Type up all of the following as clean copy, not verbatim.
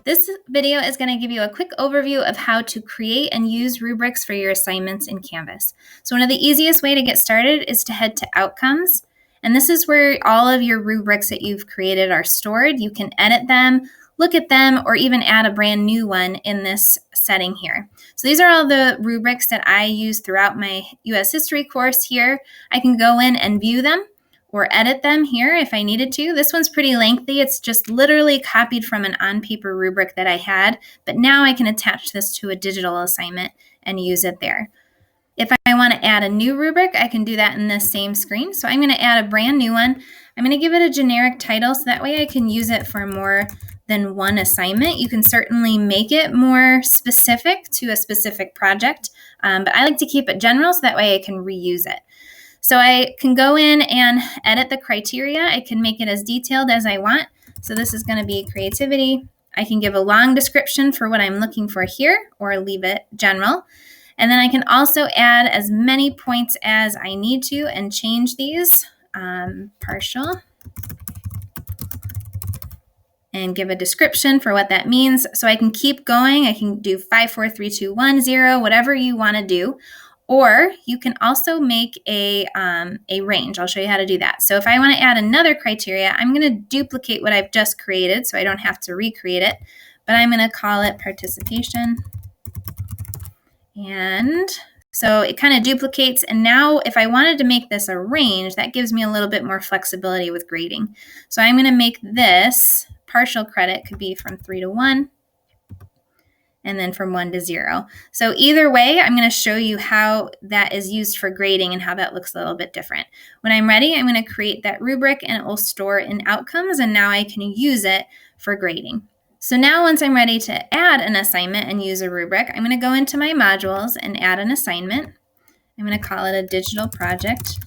This video is going to give you a quick overview of how to create and use rubrics for your assignments in Canvas. So one of the easiest way to get started is to head to Outcomes. And this is where all of your rubrics that you've created are stored. You can edit them, look at them, or even add a brand new one in this setting here. So these are all the rubrics that I use throughout my US History course here. I can go in and view them or edit them here if I needed to. This one's pretty lengthy. It's just literally copied from an on-paper rubric that I had, but now I can attach this to a digital assignment and use it there. If I want to add a new rubric, I can do that in this same screen. So I'm going to add a brand new one. I'm going to give it a generic title so that way I can use it for more than one assignment. You can certainly make it more specific to a specific project, but I like to keep it general so that way I can reuse it. So I can go in and edit the criteria. I can make it as detailed as I want. So this is going to be creativity. I can give a long description for what I'm looking for here or leave it general. And then I can also add as many points as I need to and change these partial and give a description for what that means. So I can keep going. I can do 5, 4, 3, 2, 1, 0, whatever you want to do. Or you can also make a range. I'll show you how to do that. So if I want to add another criteria, I'm going to duplicate what I've just created so I don't have to recreate it. But I'm going to call it participation. And so it kind of duplicates. And now if I wanted to make this a range, that gives me a little bit more flexibility with grading. So I'm going to make this partial credit could be from 3 to 1. And then from 1 to 0. So either way, I'm going to show you how that is used for grading and how that looks a little bit different. When I'm ready, I'm going to create that rubric and it will store in Outcomes, and now I can use it for grading. So now once I'm ready to add an assignment and use a rubric, I'm going to go into my modules and add an assignment. I'm going to call it a digital project.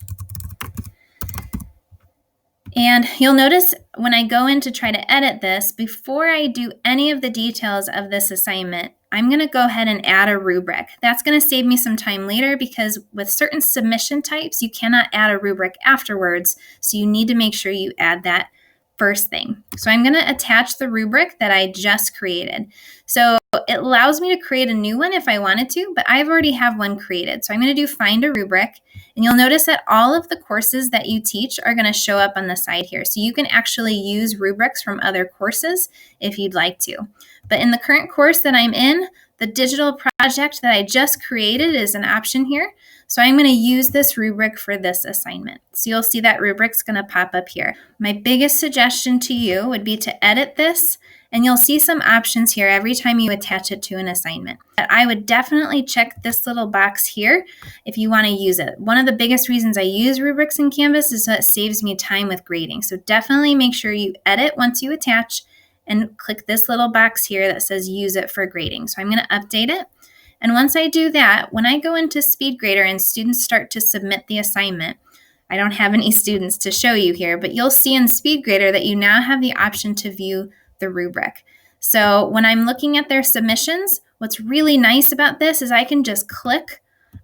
And you'll notice when I go in to try to edit this, before I do any of the details of this assignment, I'm going to go ahead and add a rubric. That's going to save me some time later because with certain submission types, you cannot add a rubric afterwards. So you need to make sure you add that first thing. So I'm going to attach the rubric that I just created. So it allows me to create a new one if I wanted to, but I've already have one created. So I'm going to do find a rubric, and you'll notice that all of the courses that you teach are going to show up on the side here. So you can actually use rubrics from other courses if you'd like to. But in the current course that I'm in, the digital project that I just created is an option here. So I'm going to use this rubric for this assignment. So you'll see that rubric's going to pop up here. My biggest suggestion to you would be to edit this, and you'll see some options here every time you attach it to an assignment. But I would definitely check this little box here if you want to use it. One of the biggest reasons I use rubrics in Canvas is that it saves me time with grading. So definitely make sure you edit once you attach and click this little box here that says use it for grading. So I'm going to update it. And once I do that, when I go into SpeedGrader and students start to submit the assignment, I don't have any students to show you here, but you'll see in SpeedGrader that you now have the option to view the rubric. So when I'm looking at their submissions, what's really nice about this is I can just click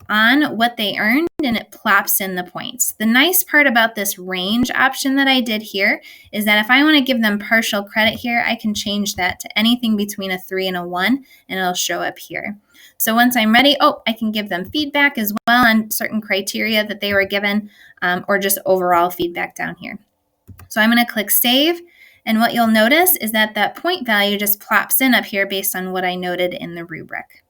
on what they earned and it plops in the points. The nice part about this range option that I did here is that if I want to give them partial credit here, I can change that to anything between a 3 and a 1, and it'll show up here. So once I'm ready, I can give them feedback as well on certain criteria that they were given, or just overall feedback down here. So I'm going to click Save, and what you'll notice is that that point value just plops in up here based on what I noted in the rubric.